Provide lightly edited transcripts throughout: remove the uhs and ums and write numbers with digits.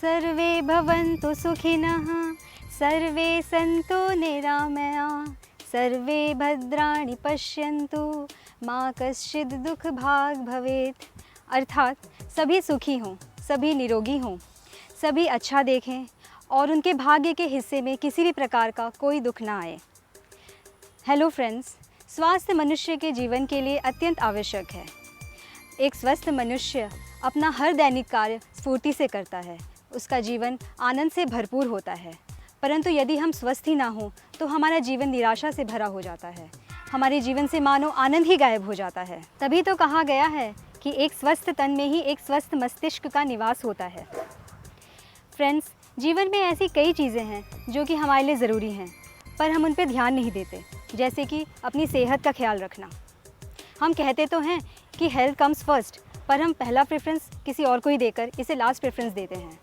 सर्वे भवन्तु सुखिनः सर्वे सन्तु निरामया सर्वे भद्राणि पश्यन्तु माँ कश्चित् दुख भाग भवेत्। अर्थात सभी सुखी हों, सभी निरोगी हों, सभी अच्छा देखें और उनके भाग्य के हिस्से में किसी भी प्रकार का कोई दुख ना आए। हेलो फ्रेंड्स, स्वास्थ्य मनुष्य के जीवन के लिए अत्यंत आवश्यक है। एक स्वस्थ मनुष्य अपना हर दैनिक कार्य स्फूर्ति से करता है, उसका जीवन आनंद से भरपूर होता है। परंतु यदि हम स्वस्थ ही ना हों तो हमारा जीवन निराशा से भरा हो जाता है, हमारे जीवन से मानो आनंद ही गायब हो जाता है। तभी तो कहा गया है कि एक स्वस्थ तन में ही एक स्वस्थ मस्तिष्क का निवास होता है। फ्रेंड्स, जीवन में ऐसी कई चीज़ें हैं जो कि हमारे लिए ज़रूरी हैं, पर हम उन पर ध्यान नहीं देते, जैसे कि अपनी सेहत का ख्याल रखना। हम कहते तो हैं कि हेल्थ कम्स फर्स्ट, पर हम पहला प्रेफरेंस किसी और को ही देकर इसे लास्ट प्रेफरेंस देते हैं।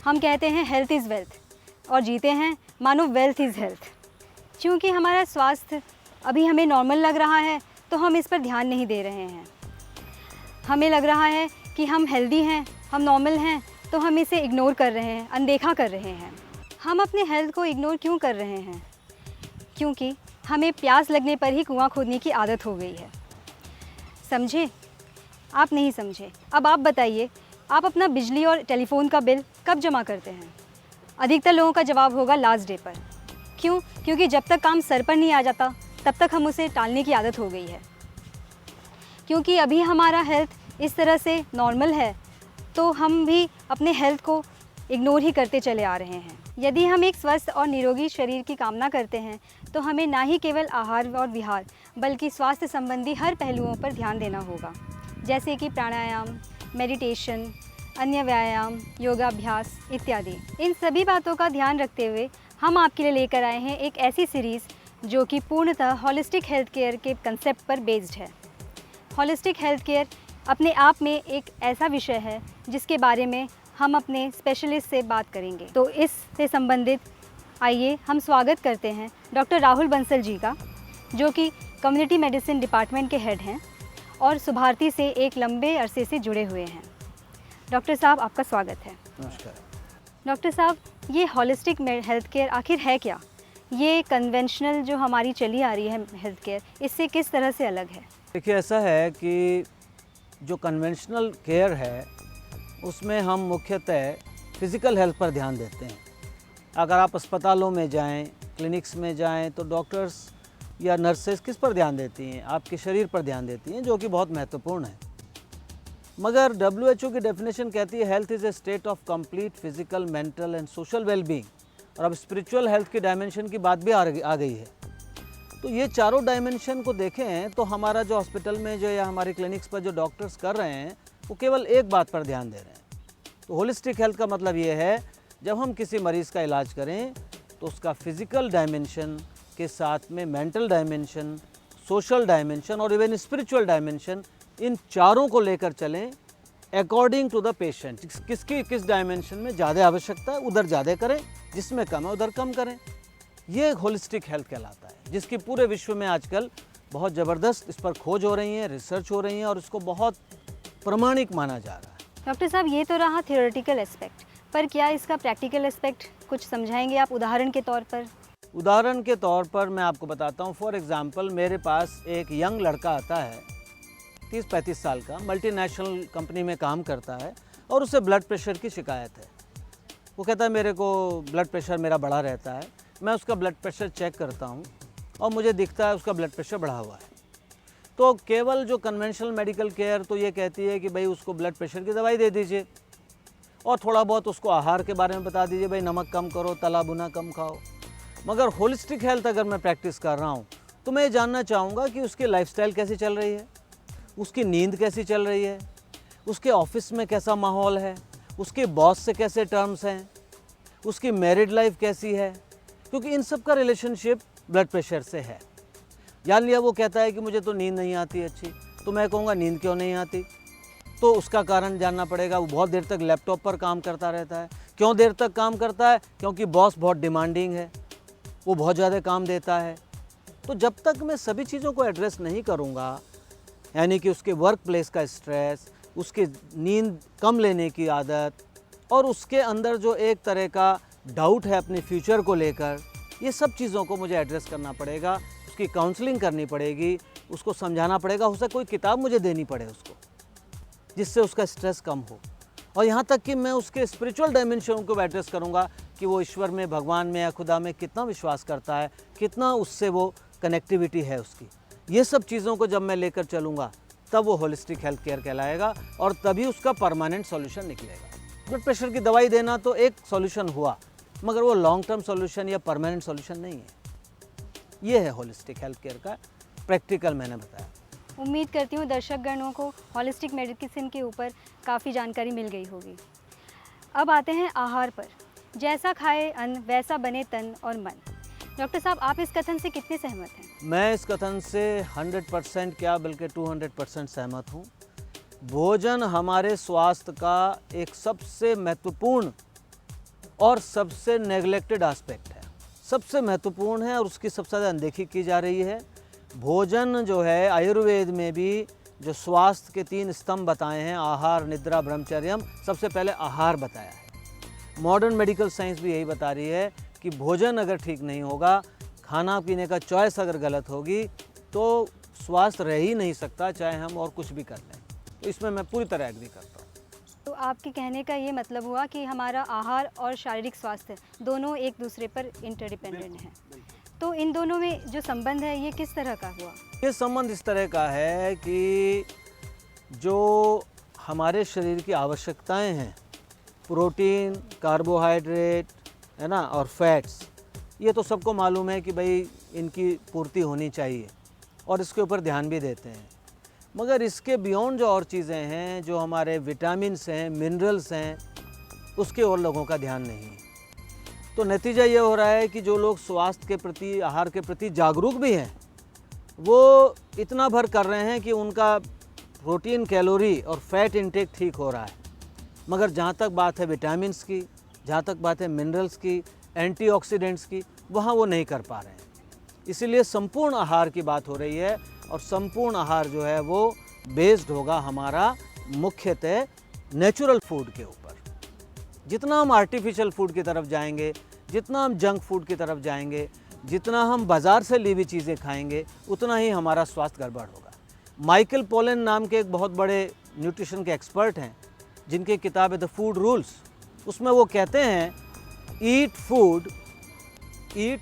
हम कहते हैं हेल्थ इज़ वेल्थ और जीते हैं मानो वेल्थ इज़ हेल्थ। क्योंकि हमारा स्वास्थ्य अभी हमें नॉर्मल लग रहा है तो हम इस पर ध्यान नहीं दे रहे हैं। हमें लग रहा है कि हम हेल्दी हैं, हम नॉर्मल हैं, तो हम इसे इग्नोर कर रहे हैं, अनदेखा कर रहे हैं। हम अपने हेल्थ को इग्नोर क्यों कर रहे हैं? क्योंकि हमें प्यास लगने पर ही कुआं खोदने की आदत हो गई है। समझे? आप नहीं समझे। अब आप बताइए, आप अपना बिजली और टेलीफोन का बिल कब जमा करते हैं? अधिकतर लोगों का जवाब होगा लास्ट डे पर। क्यों? क्योंकि जब तक काम सर पर नहीं आ जाता तब तक हम उसे टालने की आदत हो गई है। क्योंकि अभी हमारा हेल्थ इस तरह से नॉर्मल है तो हम भी अपने हेल्थ को इग्नोर ही करते चले आ रहे हैं। यदि हम एक स्वस्थ और निरोगी शरीर की कामना करते हैं तो हमें ना ही केवल आहार और विहार बल्कि स्वास्थ्य संबंधी हर पहलुओं पर ध्यान देना होगा, जैसे कि प्राणायाम, मेडिटेशन, अन्य व्यायाम, योगाभ्यास इत्यादि। इन सभी बातों का ध्यान रखते हुए हम आपके लिए लेकर आए हैं एक ऐसी सीरीज़ जो कि पूर्णतः हॉलिस्टिक हेल्थ केयर के कंसेप्ट पर बेस्ड है। हॉलिस्टिक हेल्थ केयर अपने आप में एक ऐसा विषय है जिसके बारे में हम अपने स्पेशलिस्ट से बात करेंगे। तो इससे संबंधित आइए हम स्वागत करते हैं डॉक्टर राहुल बंसल जी का, जो कि कम्युनिटी मेडिसिन डिपार्टमेंट के हेड हैं और सुभारती से एक लंबे अरसे से जुड़े हुए हैं। डॉक्टर साहब, आपका स्वागत है। नमस्कार। डॉक्टर साहब, ये हॉलिस्टिक हेल्थ केयर आखिर है क्या? ये कन्वेंशनल जो हमारी चली आ रही है हेल्थ केयर, इससे किस तरह से अलग है? देखिए, ऐसा है कि जो कन्वेंशनल केयर है उसमें हम मुख्यतः फ़िज़िकल हेल्थ पर ध्यान देते हैं। अगर आप अस्पतालों में जाएं, क्लिनिक्स में जाएं, तो डॉक्टर्स या नर्सेस किस पर ध्यान देती हैं? आपके शरीर पर ध्यान देती हैं, जो कि बहुत महत्वपूर्ण है। मगर WHO की डेफिनेशन कहती है health is a state of complete physical, mental and social wellbeing. और अब स्पिरिचुअल हेल्थ की डायमेंशन की बात भी आ गई है। तो ये चारों डायमेंशन को देखें तो हमारा जो हॉस्पिटल में जो या हमारे क्लिनिक्स पर जो डॉक्टर्स कर रहे हैं वो केवल एक बात पर ध्यान दे रहे हैं। तो होलिस्टिक हेल्थ का मतलब ये है, जब हम किसी मरीज़ का इलाज करें तो उसका फिजिकल डायमेंशन के साथ में मेंटल डायमेंशन, सोशल डायमेंशन और इवन स्पिरिचुअल डायमेंशन, इन चारों को लेकर चलें अकॉर्डिंग टू द पेशेंट। किसकी किस डायमेंशन में ज़्यादा आवश्यकता है उधर ज़्यादा करें, जिसमें कम है उधर कम करें। ये होलिस्टिक हेल्थ कहलाता है, जिसकी पूरे विश्व में आजकल बहुत ज़बरदस्त इस पर खोज हो रही है, रिसर्च हो रही है और इसको बहुत प्रमाणिक माना जा रहा है। डॉक्टर साहब, ये तो रहा थियोरेटिकल एस्पेक्ट, पर क्या इसका प्रैक्टिकल एस्पेक्ट कुछ समझाएंगे आप उदाहरण के तौर पर? उदाहरण के तौर पर मैं आपको बताता हूँ। फॉर एग्ज़ाम्पल, मेरे पास एक यंग लड़का आता है, 30-35 साल का, मल्टीनेशनल कंपनी में काम करता है और उसे ब्लड प्रेशर की शिकायत है। वो कहता है मेरे को ब्लड प्रेशर मेरा बढ़ा रहता है। मैं उसका ब्लड प्रेशर चेक करता हूँ और मुझे दिखता है उसका ब्लड प्रेशर बढ़ा हुआ है। तो केवल जो कन्वेंशनल मेडिकल केयर तो ये कहती है कि भाई उसको ब्लड प्रेशर की दवाई दे दीजिए और थोड़ा बहुत उसको आहार के बारे में बता दीजिए, भाई नमक कम करो, तला भुना कम खाओ। मगर होलिस्टिक हेल्थ अगर मैं प्रैक्टिस कर रहा हूँ तो मैं ये जानना चाहूँगा कि उसकी लाइफस्टाइल कैसी चल रही है, उसकी नींद कैसी चल रही है, उसके ऑफिस में कैसा माहौल है, उसके बॉस से कैसे टर्म्स हैं, उसकी मैरिड लाइफ कैसी है, क्योंकि इन सब का रिलेशनशिप ब्लड प्रेशर से है। जान लिया वो कहता है कि मुझे तो नींद नहीं आती अच्छी, तो मैं कहूँगा नींद क्यों नहीं आती, तो उसका कारण जानना पड़ेगा। वो बहुत देर तक लैपटॉप पर काम करता रहता है। क्यों देर तक काम करता है? क्योंकि बॉस बहुत डिमांडिंग है, वो बहुत ज़्यादा काम देता है। तो जब तक मैं सभी चीज़ों को एड्रेस नहीं करूँगा, यानी कि उसके वर्क प्लेस का स्ट्रेस, उसके नींद कम लेने की आदत, और उसके अंदर जो एक तरह का डाउट है अपने फ्यूचर को लेकर, ये सब चीज़ों को मुझे एड्रेस करना पड़ेगा, उसकी काउंसलिंग करनी पड़ेगी, उसको समझाना पड़ेगा। हो सकता कोई किताब मुझे देनी पड़े उसको, जिससे उसका स्ट्रेस कम हो। और यहाँ तक कि मैं उसके स्पिरिचुअल डायमेंशन को एड्रेस करूँगा कि वो ईश्वर में, भगवान में या खुदा में कितना विश्वास करता है, कितना उससे वो कनेक्टिविटी है उसकी। ये सब चीज़ों को जब मैं लेकर चलूँगा तब वो होलिस्टिक हेल्थ केयर कहलाएगा और तभी उसका परमानेंट सॉल्यूशन निकलेगा। ब्लड प्रेशर की दवाई देना तो एक सॉल्यूशन हुआ, मगर वो लॉन्ग टर्म सॉल्यूशन या परमानेंट सॉल्यूशन नहीं है। ये है होलिस्टिक हेल्थ केयर का प्रैक्टिकल मैंने बताया। उम्मीद करती हूँ दर्शकगणों को हॉलिस्टिक मेडिसिन के ऊपर काफ़ी जानकारी मिल गई होगी। अब आते हैं आहार पर। जैसा खाए अन्न वैसा बने तन और मन। डॉक्टर साहब, आप इस कथन से कितने सहमत हैं? मैं इस कथन से 100% क्या बल्कि 200% सहमत हूँ। भोजन हमारे स्वास्थ्य का एक सबसे महत्वपूर्ण और सबसे नेग्लेक्टेड एस्पेक्ट है, सबसे महत्वपूर्ण है और उसकी सबसे ज़्यादा अनदेखी की जा रही है। भोजन जो है, आयुर्वेद में भी जो स्वास्थ्य के 3 स्तंभ बताए हैं, आहार, निद्रा, ब्रह्मचर्यम, सबसे पहले आहार बताया है। मॉडर्न मेडिकल साइंस भी यही बता रही है कि भोजन अगर ठीक नहीं होगा, खाना पीने का चॉइस अगर गलत होगी, तो स्वास्थ्य रह ही नहीं सकता, चाहे हम और कुछ भी कर लें। तो इसमें मैं पूरी तरह एग्री करता हूँ। तो आपके कहने का ये मतलब हुआ कि हमारा आहार और शारीरिक स्वास्थ्य दोनों एक दूसरे पर इंटरडिपेंडेंट हैं। तो इन दोनों में जो संबंध है ये किस तरह का हुआ? ये संबंध इस तरह का है कि जो हमारे शरीर की आवश्यकताएं हैं, प्रोटीन, कार्बोहाइड्रेट, है ना, और फैट्स, ये तो सबको मालूम है कि भाई इनकी पूर्ति होनी चाहिए और इसके ऊपर ध्यान भी देते हैं। मगर इसके बियॉन्ड जो और चीज़ें हैं, जो हमारे विटामिन्स हैं, मिनरल्स हैं, उसके और लोगों का ध्यान नहीं है। तो नतीजा ये हो रहा है कि जो लोग स्वास्थ्य के प्रति, आहार के प्रति जागरूक भी हैं, वो इतना भर कर रहे हैं कि उनका प्रोटीन, कैलोरी और फैट इंटेक ठीक हो रहा है। मगर जहाँ तक बात है विटामिन्स की, जहाँ तक बात है मिनरल्स की, एंटीऑक्सीडेंट्स की, वहाँ वो नहीं कर पा रहे हैं। इसीलिए संपूर्ण आहार की बात हो रही है और संपूर्ण आहार जो है वो बेस्ड होगा हमारा मुख्यतः नेचुरल फूड के ऊपर। जितना हम आर्टिफिशियल फूड की तरफ जाएंगे, जितना हम जंक फूड की तरफ जाएंगे, जितना हम बाज़ार से ली हुई चीज़ें खाएंगे, उतना ही हमारा स्वास्थ्य गड़बड़ होगा। माइकल पोलन नाम के एक बहुत बड़े न्यूट्रिशन के एक्सपर्ट हैं, जिनकी किताब है द फूड रूल्स। उसमें वो कहते हैं eat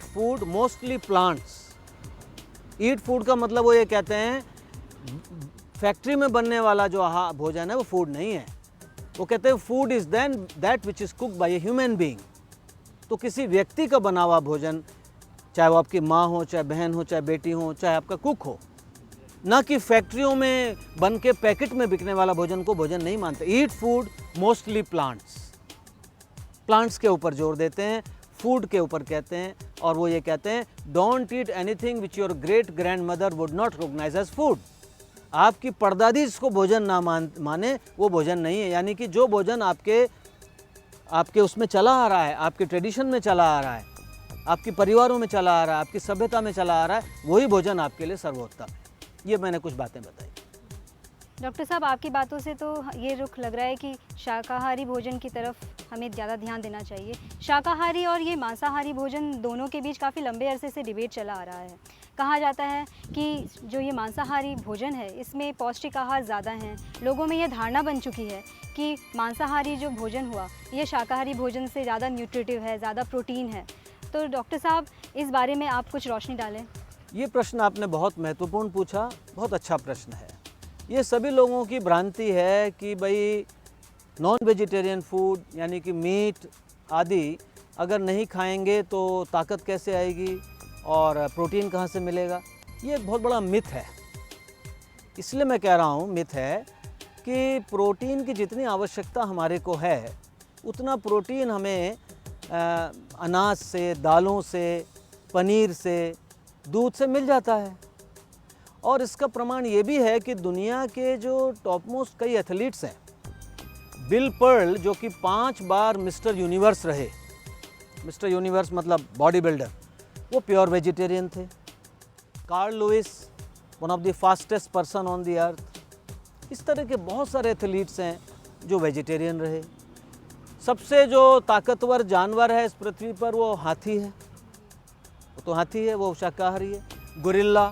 food mostly plants. Eat food का मतलब वो ये कहते हैं फैक्ट्री में बनने वाला जो भोजन है वो फूड नहीं है। वो कहते हैं food is then that which is cooked by a human being. तो किसी व्यक्ति का बना हुआ भोजन, चाहे वो आपकी माँ हो, चाहे बहन हो, चाहे बेटी हो, चाहे आपका कुक हो, ना कि फैक्ट्रियों में बन के पैकेट में बिकने वाला भोजन को भोजन नहीं मानते। ईट फूड मोस्टली प्लांट्स के ऊपर जोर देते हैं, फूड के ऊपर कहते हैं। और वो ये कहते हैं don't eat anything which your great grand mother would not recognise as food. आपकी परदादी जिसको भोजन ना माने वो भोजन नहीं है। यानी कि जो भोजन आपके उसमें चला आ रहा है, आपके ट्रेडिशन में चला आ रहा है, आपके परिवारों में चला आ रहा है, आपकी सभ्यता में चला आ रहा है, वही भोजन आपके लिए सर्वोत्तम है। ये मैंने कुछ बातें बताई। डॉक्टर साहब, आपकी बातों से तो ये रुख लग रहा है कि शाकाहारी भोजन की तरफ हमें ज़्यादा ध्यान देना चाहिए। शाकाहारी और ये मांसाहारी भोजन दोनों के बीच काफ़ी लंबे अरसे से डिबेट चला आ रहा है। कहा जाता है कि जो ये मांसाहारी भोजन है इसमें पौष्टिक आहार ज़्यादा हैं। लोगों में यह धारणा बन चुकी है कि मांसाहारी जो भोजन हुआ ये शाकाहारी भोजन से ज़्यादा न्यूट्रिटिव है, ज़्यादा प्रोटीन है। तो डॉक्टर साहब, इस बारे में आप कुछ रोशनी डालें। ये प्रश्न आपने बहुत महत्वपूर्ण पूछा, बहुत अच्छा प्रश्न है। ये सभी लोगों की भ्रांति है कि भाई नॉन वेजिटेरियन फूड यानी कि मीट आदि अगर नहीं खाएंगे तो ताकत कैसे आएगी और प्रोटीन कहाँ से मिलेगा। ये एक बहुत बड़ा मिथ है। इसलिए मैं कह रहा हूँ मिथ है कि प्रोटीन की जितनी आवश्यकता हमारे को है उतना प्रोटीन हमें अनाज से, दालों से, पनीर से, दूध से मिल जाता है। और इसका प्रमाण ये भी है कि दुनिया के जो टॉप मोस्ट कई एथलीट्स हैं, बिल पर्ल जो कि 5 बार मिस्टर यूनिवर्स रहे, मिस्टर यूनिवर्स मतलब बॉडी बिल्डर, वो प्योर वेजिटेरियन थे। Carl Lewis, one of the fastest person on the earth. इस तरह के बहुत सारे एथलीट्स हैं जो वेजिटेरियन रहे। सबसे जो ताकतवर जानवर है इस पृथ्वी पर वो हाथी है, वो तो हाथी है, वो शाकाहारी है। गोरिल्ला,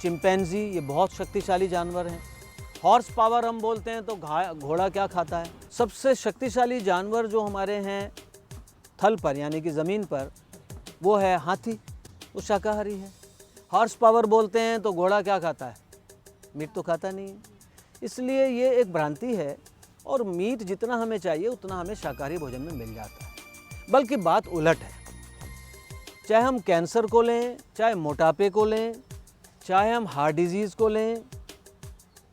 चिंपैंजी, ये बहुत शक्तिशाली जानवर हैं। हॉर्स पावर हम बोलते हैं तो घोड़ा क्या खाता है? सबसे शक्तिशाली जानवर जो हमारे हैं थल पर यानी कि ज़मीन पर, वो है हाथी, वो शाकाहारी है। हॉर्स पावर बोलते हैं तो घोड़ा क्या खाता है? मीट तो खाता नहीं है। इसलिए ये एक भ्रांति है, और मीट जितना हमें चाहिए उतना हमें शाकाहारी भोजन में मिल जाता है। बल्कि बात उलट है, चाहे हम कैंसर को लें, चाहे मोटापे को लें, चाहे हम हार्ट डिजीज़ को लें,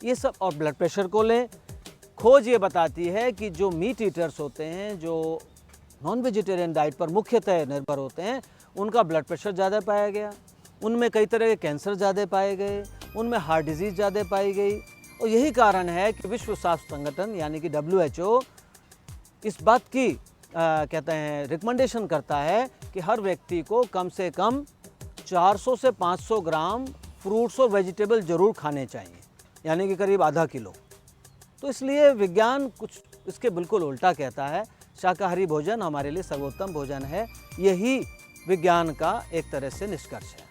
ये सब, और ब्लड प्रेशर को लें, खोज ये बताती है कि जो मीट ईटर्स होते हैं, जो नॉन वेजिटेरियन डाइट पर मुख्यतः निर्भर होते हैं, उनका ब्लड प्रेशर ज़्यादा पाया गया, उनमें कई तरह के कैंसर ज़्यादा पाए गए, उनमें हार्ट डिजीज़ ज़्यादा पाई गई। और यही कारण है कि विश्व स्वास्थ्य संगठन यानी कि WHO इस बात की कहते हैं रिकमेंडेशन करता है कि हर व्यक्ति को कम से कम 400 से 500 ग्राम फ्रूट्स और वेजिटेबल ज़रूर खाने चाहिए, यानी कि करीब आधा किलो। तो इसलिए विज्ञान कुछ इसके बिल्कुल उल्टा कहता है। शाकाहारी भोजन हमारे लिए सर्वोत्तम भोजन है, यही विज्ञान का एक तरह से निष्कर्ष है।